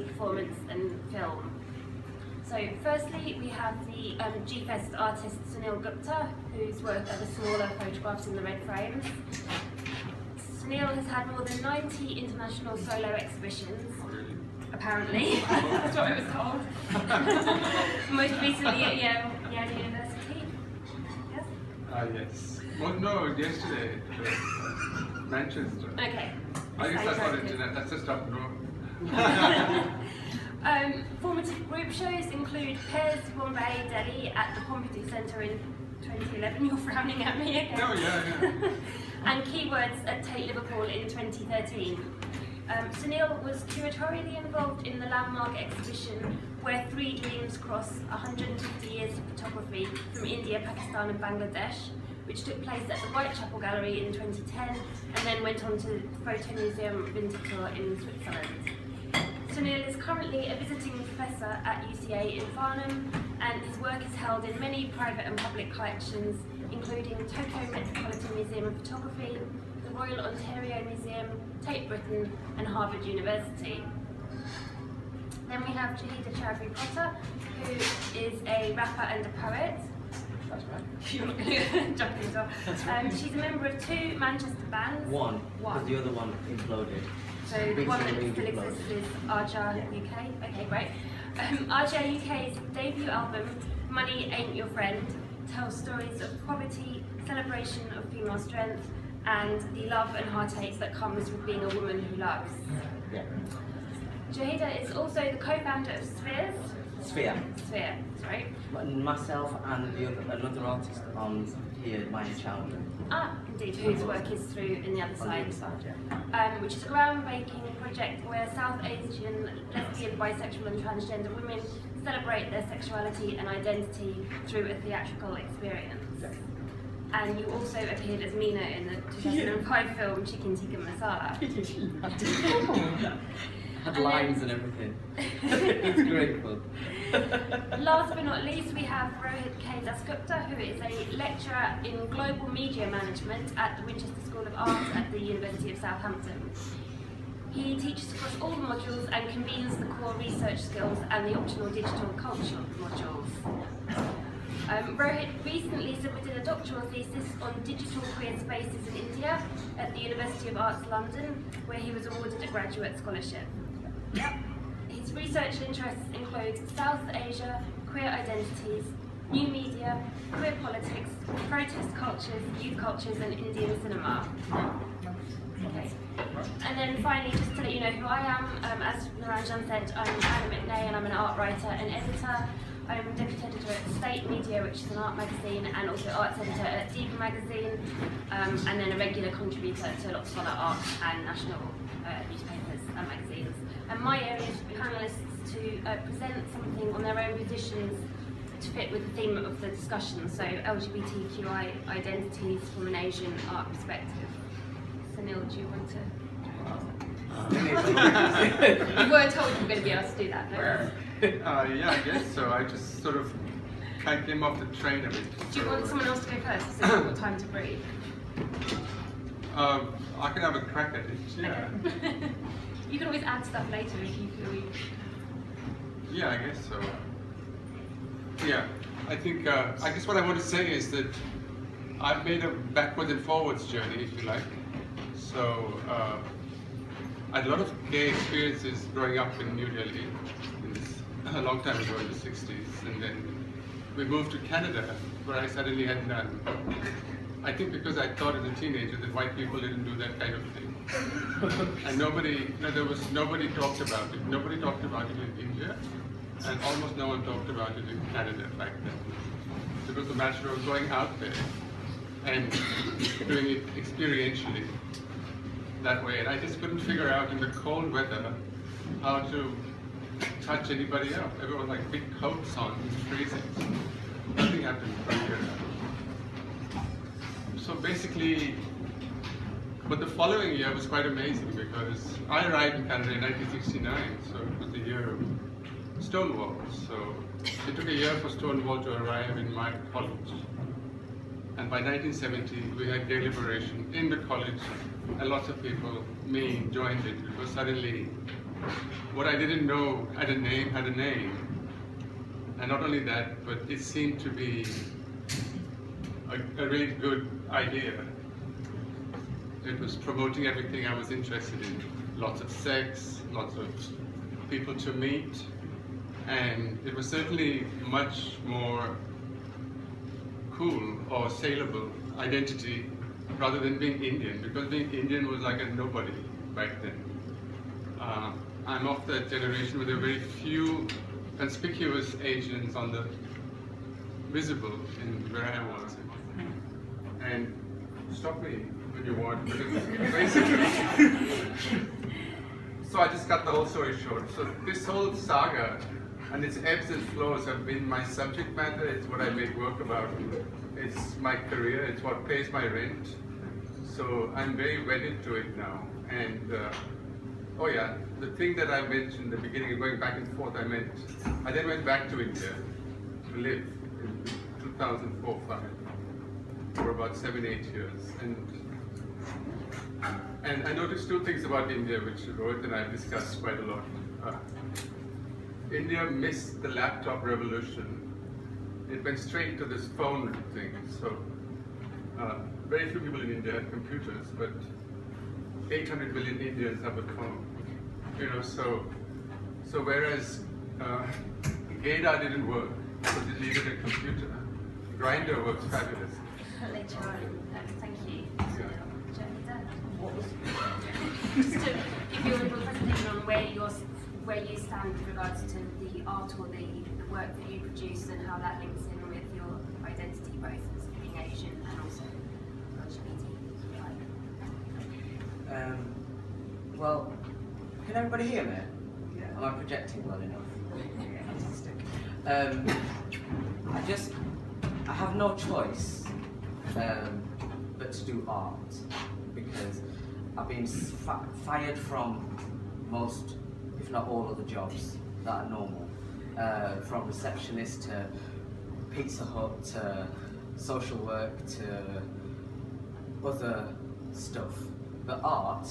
performance and film. So firstly, we have the GFEST artist Sunil Gupta, whose work are the smaller photographs in the red frames. Sunil has had more than 90 international solo exhibitions, apparently. That's what I was told. Most recently at Yale University. Yes? Yes. Well, no, yesterday, Manchester. Okay. I guess that's not internet, that's just up north. Formative group shows include Pairs Bombay Delhi at the Pompidou Centre in 2011. You're frowning at me again. Oh, yeah. And Keywords at Tate Liverpool in 2013. Sunil was curatorially involved in the landmark exhibition Where Three Dreams Cross 150 Years of Photography from India, Pakistan and Bangladesh, which took place at the Whitechapel Gallery in 2010 and then went on to the Photo Museum Winterthur in Switzerland. Sunil is currently a visiting professor at UCA in Farnham, and his work is held in many private and public collections, including Tokyo Metropolitan Museum of Photography, the Royal Ontario Museum, Tate Britain and Harvard University. Then we have Jahida Chowdhury Potter, who is a rapper and a poet. That's right. You're not going to jump in as well. She's a member of two Manchester bands. One, because the other one imploded. So the one that still exists is Arja UK. Okay, great. Arja UK's debut album, Money Ain't Your Friend, tells stories of poverty, celebration of female strength, and the love and heartache that comes with being a woman who loves. Yeah. Jahida is also the co-founder of Sphere. Sorry. Myself and another artist here, Maya Chowdhury. Indeed, whose work is through in the other side, which is a groundbreaking project where South Asian lesbian, bisexual and transgender women celebrate their sexuality and identity through a theatrical experience. Yeah. And you also appeared as Meena in the 2005 film Chicken Tikka Masala. Had lines and everything. It's great fun. Last but not least, we have Rohit K. Dasgupta, who is a lecturer in global media management at the Winchester School of Art at the University of Southampton. He teaches across all the modules and convenes the core research skills and the optional digital culture modules. Rohit recently submitted a doctoral thesis on digital queer spaces in India at the University of Arts London, where he was awarded a graduate scholarship. Yep. His research interests include South Asia, queer identities, new media, queer politics, protest cultures, youth cultures and Indian cinema. Okay. And then finally, just to let you know who I am, as Naranjan said, I'm Anna McNay and I'm an art writer and editor. I'm deputy editor at State Media, which is an art magazine, and also arts editor at Diva magazine, and then a regular contributor to lots of other art and national newspapers and magazines. And my area is for panellists to present something on their own positions to fit with the theme of the discussion, so LGBTQI identities from an Asian art perspective. Sunil, do you want to? You weren't told you were going to be able to do that, no? Yeah, I guess so. I just sort of kind of came off the train a bit. Do you want someone else to go first, so you've got time to breathe? I can have a crack at it, yeah. Okay. You can always add stuff later if you feel you... Yeah, I guess so. Yeah, I think, I guess what I want to say is that I've made a backwards and forwards journey, if you like. So, I had a lot of gay experiences growing up in New Delhi, a long time ago in the 60s, and then we moved to Canada, where I suddenly had none. I think because I thought as a teenager that white people didn't do that kind of thing. And there was nobody talked about it. Nobody talked about it in India, and almost no one talked about it in Canada back then. It was a matter of going out there and doing it experientially that way. And I just couldn't figure out in the cold weather how to touch anybody else. Everyone like big coats on, it's freezing. Nothing happened from here. So basically, but the following year was quite amazing because I arrived in Canada in 1969, so it was the year of Stonewall. So it took a year for Stonewall to arrive in my college. And by 1970, we had gay liberation in the college, and lots of people, me, joined it because suddenly what I didn't know had a name, and not only that, but it seemed to be a really good idea. It was promoting everything I was interested in. Lots of sex, lots of people to meet, and it was certainly much more cool or saleable identity rather than being Indian, because being Indian was like a nobody back then. I'm of that generation where there were very few conspicuous Asians on the visible in where I was. And stop me when you want, because basically, so I just cut the whole story short. So this whole saga and its ebbs and flows have been my subject matter. It's what I make work about. It's my career. It's what pays my rent. So I'm very wedded to it now. And oh yeah, the thing that I mentioned in the beginning, going back and forth, I then went back to India to live in 2004-05 for about 7-8 years. And I noticed two things about India, which Rohit and I have discussed quite a lot. India missed the laptop revolution. It went straight to this phone thing. So very few people in India had computers, but 800 million Indians have a phone. You know, so whereas Gaydar didn't work, so they needed a computer. Grindr works fabulous. Later on, thank you. Yeah. Just to give you a little presentation on where you stand with regards to the art or the work that you produce and how that links in with your identity, both as being Asian and also LGBTQI. Well, can everybody hear me? Yeah. Am I projecting well enough? Yeah, fantastic. I have no choice but to do art, because I've been fired from most, if not all, of the jobs that are normal. From receptionist to Pizza Hut to social work to other stuff. But art,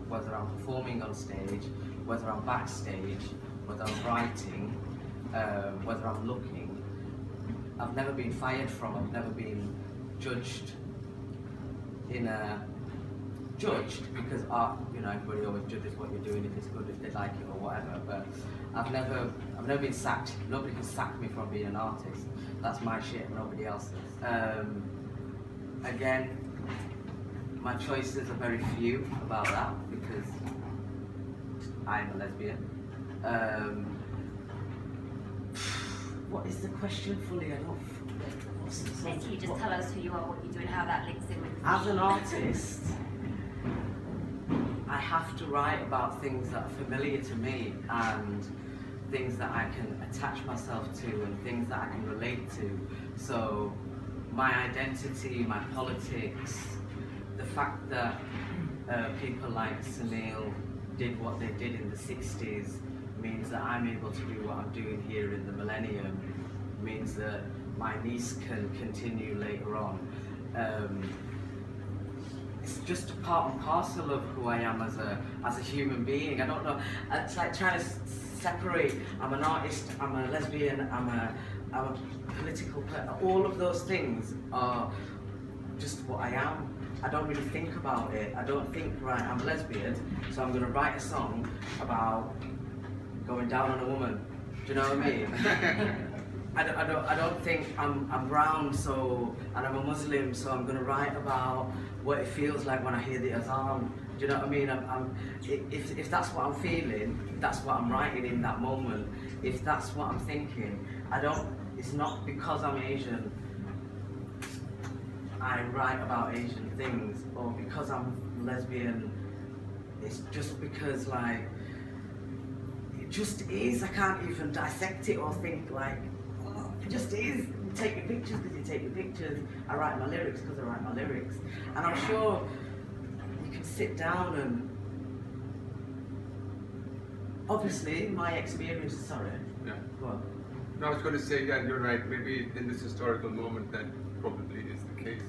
whether I'm performing on stage, whether I'm backstage, whether I'm writing, whether I'm looking, I've never been fired from, I've never been judged because art, you know, everybody always judges what you're doing, if it's good, if they like it or whatever, but I've never been sacked. Nobody can sack me from being an artist. That's my shit, nobody else's. Again, my choices are very few about that because I'm a lesbian. What is the question fully? I don't. Basically, just tell us who you are, what you do, and how that links in with. As an artist, I have to write about things that are familiar to me and things that I can attach myself to and things that I can relate to. So my identity, my politics, the fact that people like Sunil did what they did in the 60s means that I'm able to do what I'm doing here in the millennium, means that my niece can continue later on. It's just a part and parcel of who I am as a human being. I don't know, it's like trying to separate, I'm an artist, I'm a lesbian, I'm a political player. All of those things are just what I am. I don't really think about it. I don't think, right, I'm a lesbian, so I'm going to write a song about going down on a woman. Do you know what I mean? I don't think I'm brown, so, and I'm a Muslim, so I'm going to write about what it feels like when I hear the azan. Do you know what I mean? If that's what I'm feeling, that's what I'm writing in that moment. If that's what I'm thinking, it's not because I'm Asian I write about Asian things, or because I'm lesbian. It's just because, like, it just is. I can't even dissect it or think, like, oh, it just is. You take your pictures because you take your pictures. I write my lyrics because I write my lyrics. And I'm sure you can sit down and, obviously, my experience, sorry. Yeah. Go on. No, I was going to say that you're right. Maybe in this historical moment that probably is the case.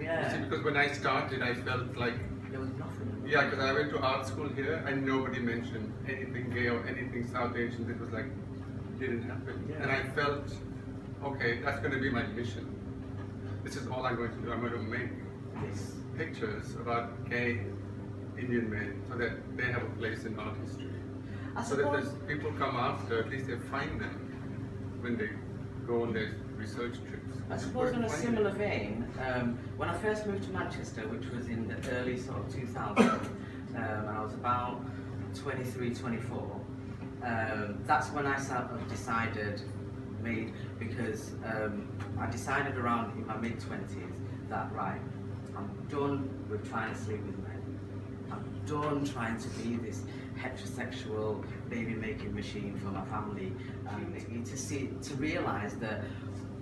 Yeah. You see, because when I started, I felt like there was nothing. Yeah, because I went to art school here and nobody mentioned anything gay or anything South Asian. It was like, didn't happen. Yeah. And I felt, okay, that's going to be my mission. This is all I'm going to do. I'm going to make Yes. pictures about gay Indian men so that they have a place in art history. I So that suppose, as people come after, at least they find them when they go on their research trips. I suppose in a Find similar them. vein, when I first moved to Manchester, which was in the early sort of 2000s, and I was about 23, 24, that's when I sort of decided, because I decided around in my mid-20s that, right, I'm done with trying to sleep with men. I'm done trying to be this heterosexual baby-making machine for my family. And to realise that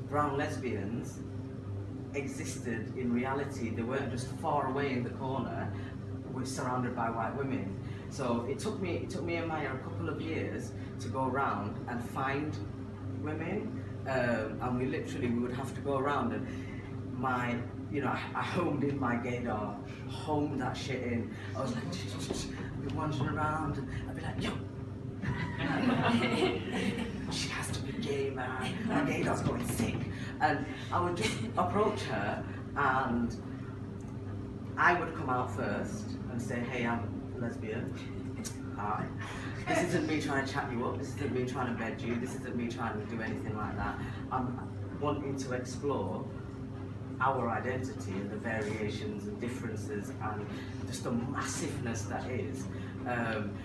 brown lesbians existed in reality. They weren't just far away in the corner, surrounded by white women. So it took me and Maya a couple of years to go around and find women, and we would have to go around and I homed in my gaydar, homed that shit in. I was like, I'd be wandering around and I'd be like, yo, she has to be gay, man. My gaydar's going sick. And I would just approach her and I would come out first and say, hey, I'm lesbian. Hi. This isn't me trying to chat you up. This isn't me trying to bed you. This isn't me trying to do anything like that. I'm wanting to explore our identity and the variations and differences and just the massiveness that is.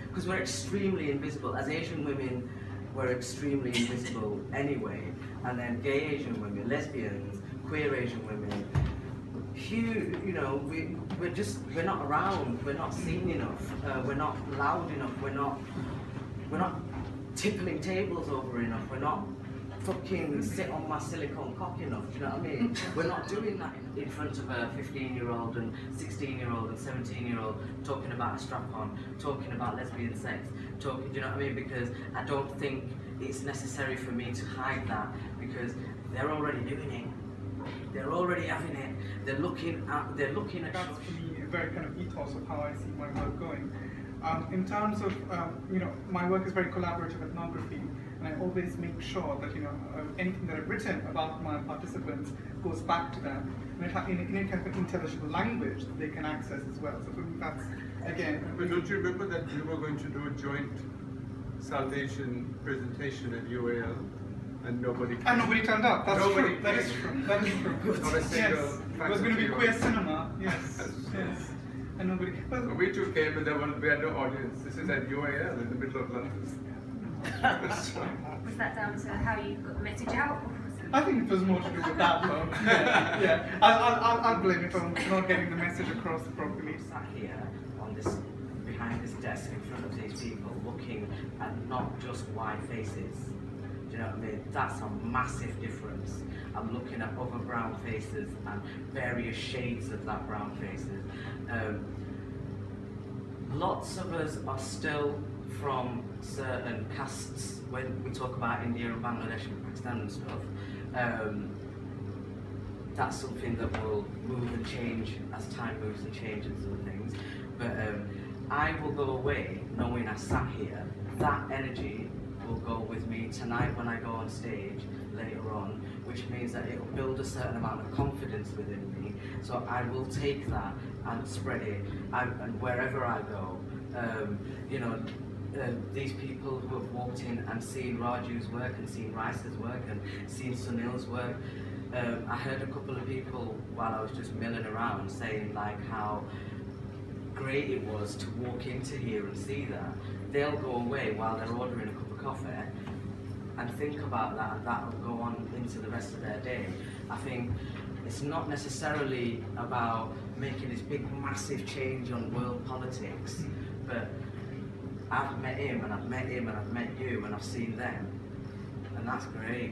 Because we're extremely invisible. As Asian women, we're extremely invisible anyway. And then gay Asian women, lesbians, queer Asian women, we're not around, we're not seen enough, we're not loud enough, we're not tippling tables over enough, we're not fucking sit on my silicone cock enough, do you know what I mean? We're not doing that in front of a 15-year-old and 16-year-old and 17-year-old talking about a strap-on, talking about lesbian sex, do you know what I mean? Because I don't think it's necessary for me to hide that, because they're already doing it. They're already having it. They're looking at. That's for me a very kind of ethos of how I see my work going. In terms of, my work is very collaborative ethnography, and I always make sure that anything that I've written about my participants goes back to them, and in a kind of intelligible language that they can access as well. So for me, that's again. But don't you remember that you were going to do a joint South Asian presentation at UAL? And nobody came. And nobody turned up. That's Nobody true. That is true. That is true. Not a single Yes. It was going to be queer cinema. Yes. Yes. And nobody. Well, We two came and we had no audience. This is at UAL in the middle of London. Was that down to how you got the message out? Or was it... I think it was more to do with that, though. Yeah. I'll blame it on not getting the message across properly. Sat here behind this desk in front of these people, looking at not just white faces. Do you know what I mean? That's a massive difference. I'm looking at other brown faces and various shades of that brown faces. Lots of us are still from certain castes when we talk about India and Bangladesh and Pakistan and stuff. That's something that will move and change as time moves and changes and things. But I will go away knowing I sat here. That energy will go with me tonight when I go on stage later on, which means that it will build a certain amount of confidence within me. So I will take that and spread it, and wherever I go, these people who have walked in and seen Raju's work and seen Rice's work and seen Sunil's work, I heard a couple of people while I was just milling around saying like how great it was to walk into here and see that. They'll go away while they're ordering a cup of coffee and think about that, and that will go on into the rest of their day. I think it's not necessarily about making this big massive change on world politics, but I've met him and I've met him and I've met you and I've seen them, and that's great.